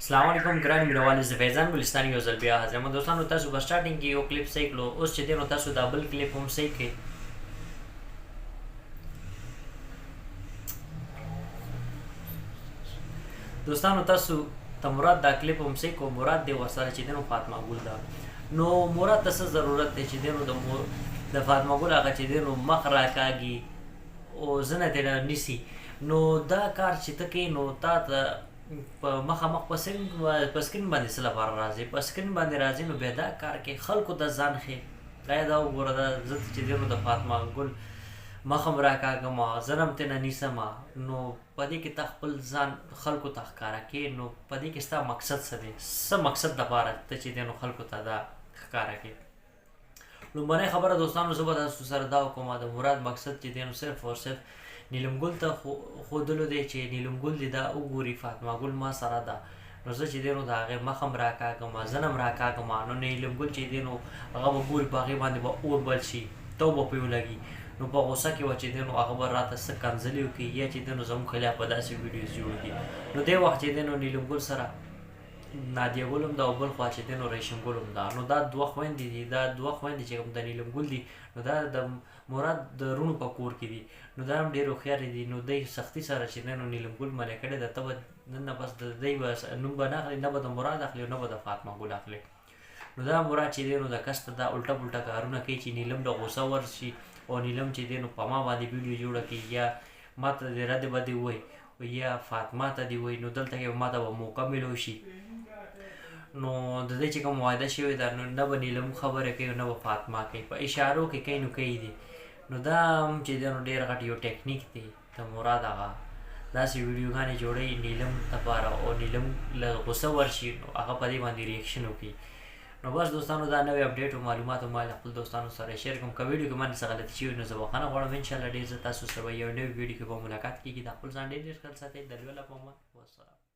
السلام علیکم ګران مینوال زه فیضان ګلستان یو ځل بیا حاضر یم دوستانو. تاسو په سټارټینګ کې یو کلیپ صحیح کړو، اوس چې دی نو تاسو دا بل کلیپ هم صحیح کړئ. دوستانو تاسو ته مراد دا کلیپ هم صحیح کړو، مراد دی ورسره چې دی نو فاطمه ګل ده. نو مراد ته څه ضرورت دی چې دی نو د فاطمه ګل هغه چې دی نو مخ راکاږي او زنه ترې نیسي. نو دا کار چې ته کوې نو تا ته په مخامخ په سکرین باندې څه لپاره راځي؟ په سکرین باندې راځي نو بیا دا کار کې خلکو ته ځان ښیې دا دا وګوره دا زه چې دی نو د فاطمه ګل مخ هم راکاږم زه هم ترې نه نیسم. نو په دې کې ته خپل ځان خلکو ته ښکاره کوې. نو په دې کې ستا مقصد څه دی؟ څه مقصد دپاره ته چې دی نو خلکو ته دا ښکاره کوې؟ لومبنۍ خبره دوستانو زه به تاسو سره دا وکړم د مراد مقصد چې دی نو صرف او صرف نیلم ګل ته ښودلو دی چې نیلم ګل دې دا وګوري فاطمه ګل ما سره ده. نو زه چې دی نو د هغې مخ هم راکاږم زه هم راکاږم. نو نیلم ګل چې دی نو هغه به ګوري په هغې باندې به اور بل شي تو به پرې ولګي. نو په غوسه کې وه چې دی نو هغه به راته څه کنځلې وکړي یا چې دی نو زموږ خلاف به داسې ویډیوز جوړ کړي. نو دې وخت چې دی نو نیلم ګل سره نادیه ګل هم ده او بل خوا چې دی نو ریشم ګل هم ده. نو دا دوه خویندې دي، دا دوه خویندې چې کوم د نیلم ګل دي نو دا د مراد د رونو په کور کې دي. نو دا هم ډېر هوښیارې دي. نو دی سختي سره چې دی نو نیلم ګل منع کړې ده. ته به نن نه بس د دی به نوم به نه اخلي، نه به د مراد اخلي او نه به د فاطمه ګل اخلي. نو دا مراد چې دی نو د کس ته دا الټه پلټه کارونه کوي چې نیلم د غوسه ورشي او نیلم چې دی نو په ما باندې ویډیو جوړه کړي یا ما ته د ردې بدې ووایي یا فاطمه ته دې وایي. نو دلته کې ما ته به موقع میلو شي. نو د دې چې کوم واعده شوې ده نو نه به نیلم خبره کوي نه به فاطمه کوي، په اشارو کې کوي نو کوي دي. نو دا هم چې دی نو ډېر غټ یو ټیکنیک دی د مراد هغه داسې ویډیوګانې جوړوي نیلم لپاره او نیلم له غوسه ورشي نو هغه په دې باندې ریاکشن وکړي. نو بس دوستانو دا نوې اپډیټ او معلومات ما له خپل دوستانو سره شیر کوم. که ویډیو کې باندې څه غلطي شوي نو زه بخښنه غواړم. انشاءالله ډېر زه تاسو سره یو نوې ویډیو کې به ملاقات کېږي. د خپل ځان ډېر خیال ساتئ. د لوی الله محمد والسلام.